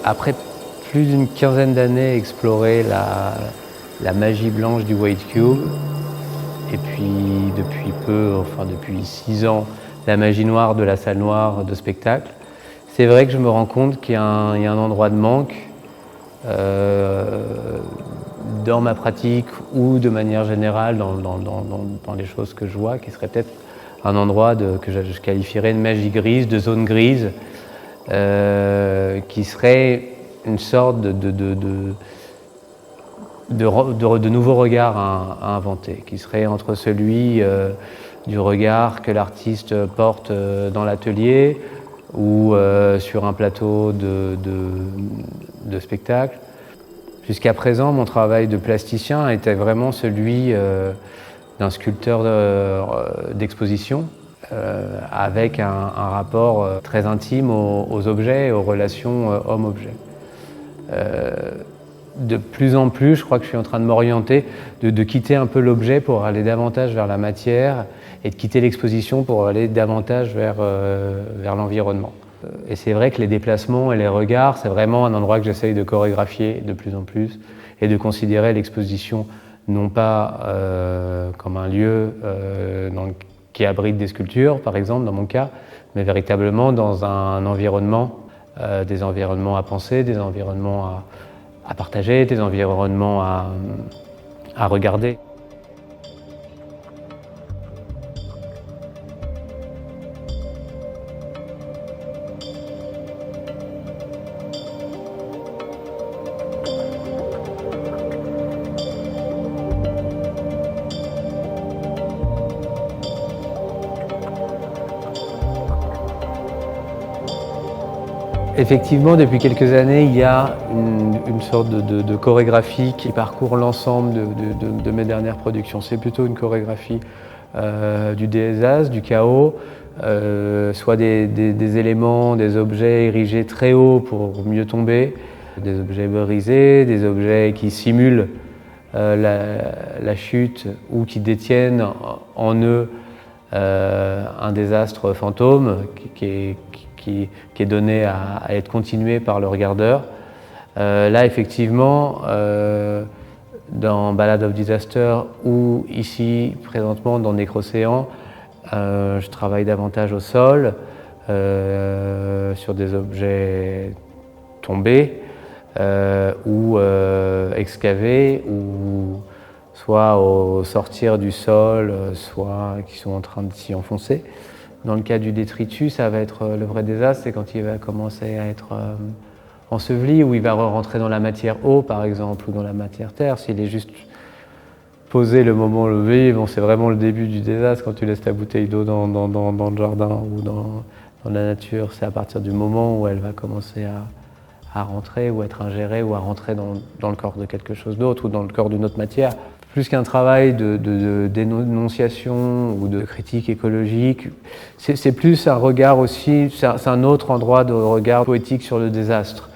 Après plus d'une quinzaine d'années à explorer la magie blanche du White Cube, et puis depuis peu, enfin depuis 6 ans, la magie noire de la salle noire de spectacle, c'est vrai que je me rends compte qu'il y a un endroit de manque dans ma pratique ou de manière générale dans les choses que je vois, qui serait peut-être un endroit que je qualifierais de magie grise, de zone grise, qui serait une sorte de nouveaux regards à inventer, qui serait entre celui du regard que l'artiste porte dans l'atelier ou sur un plateau de spectacle. Jusqu'à présent, mon travail de plasticien était vraiment celui d'un sculpteur d'exposition, avec un rapport très intime aux objets et aux relations homme-objet. De plus en plus, je crois que je suis en train de m'orienter, de quitter un peu l'objet pour aller davantage vers la matière et de quitter l'exposition pour aller davantage vers l'environnement. Et c'est vrai que les déplacements et les regards, c'est vraiment un endroit que j'essaye de chorégraphier de plus en plus et de considérer l'exposition non pas comme un lieu qui abrite des sculptures, par exemple, dans mon cas, mais véritablement dans un environnement, des environnements à penser, des environnements à partager, des environnements à regarder. Effectivement, depuis quelques années, il y a une sorte de chorégraphie qui parcourt l'ensemble de mes dernières productions. C'est plutôt une chorégraphie du désastre, du chaos, soit des éléments, des objets érigés très haut pour mieux tomber, des objets brisés, des objets qui simulent la chute ou qui détiennent en eux un désastre fantôme qui est donné à être continué par le regardeur. Là, effectivement, dans Ballad of Disaster ou ici, présentement, dans Nécrocéan, je travaille davantage au sol, sur des objets tombés ou excavés, ou soit au sortir du sol, soit qui sont en train de s'y enfoncer. Dans le cas du détritus, ça va être le vrai désastre, c'est quand il va commencer à être enseveli, ou il va rentrer dans la matière eau, par exemple, ou dans la matière terre. S'il est juste posé le moment levé, bon, c'est vraiment le début du désastre. Quand tu laisses ta bouteille d'eau dans le jardin ou dans la nature, c'est à partir du moment où elle va commencer à rentrer ou être ingérée ou à rentrer dans le corps de quelque chose d'autre ou dans le corps d'une autre matière. Plus qu'un travail de dénonciation ou de critique écologique, c'est plus un regard aussi, c'est un autre endroit de regard poétique sur le désastre.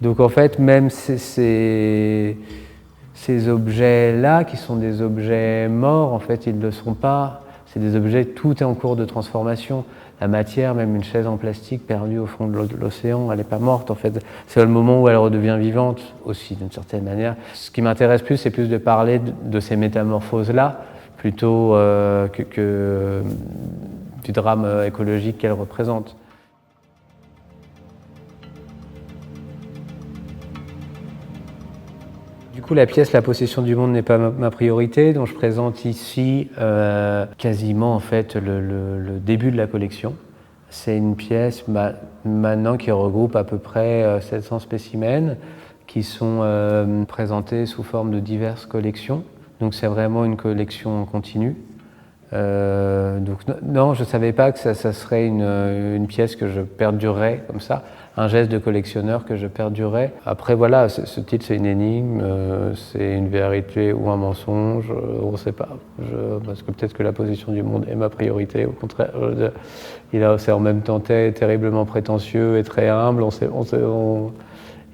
Donc en fait, même ces objets-là, qui sont des objets morts, en fait, ils ne le sont pas. C'est des objets, tout est en cours de transformation. La matière, même une chaise en plastique perdue au fond de l'océan, elle n'est pas morte en fait. C'est le moment où elle redevient vivante aussi, d'une certaine manière. Ce qui m'intéresse plus, c'est plus de parler de ces métamorphoses-là, plutôt que du drame écologique qu'elles représentent. Du coup, la pièce La possession du monde n'est pas ma priorité, dont je présente ici quasiment en fait le début de la collection. C'est une pièce maintenant qui regroupe à peu près 700 spécimens qui sont présentés sous forme de diverses collections. Donc c'est vraiment une collection en continu. Donc non, je ne savais pas que ça serait une pièce que je perdurerais comme ça, un geste de collectionneur que je perdurerais. Après voilà, ce titre c'est une énigme, c'est une vérité ou un mensonge, on ne sait pas. Parce que peut-être que la position du monde est ma priorité, au contraire. C'est en même temps terriblement prétentieux et très humble.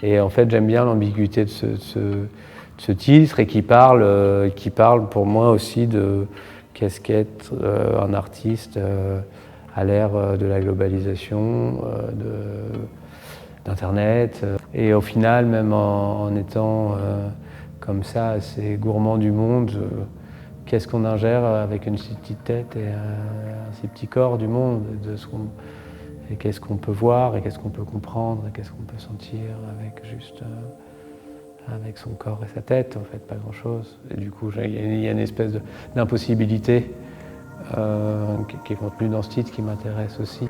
Et en fait j'aime bien l'ambiguïté de ce titre et qui parle pour moi aussi de qu'est-ce qu'être un artiste à l'ère de la globalisation, d'Internet. Et au final, même en étant comme ça, assez gourmand du monde, qu'est-ce qu'on ingère avec une si petite tête et un si petit corps du monde, et qu'est-ce qu'on peut voir, et qu'est-ce qu'on peut comprendre, et qu'est-ce qu'on peut sentir avec juste avec son corps et sa tête, en fait, pas grand-chose. Et du coup, il y a une espèce d'impossibilité qui est contenue dans ce titre qui m'intéresse aussi.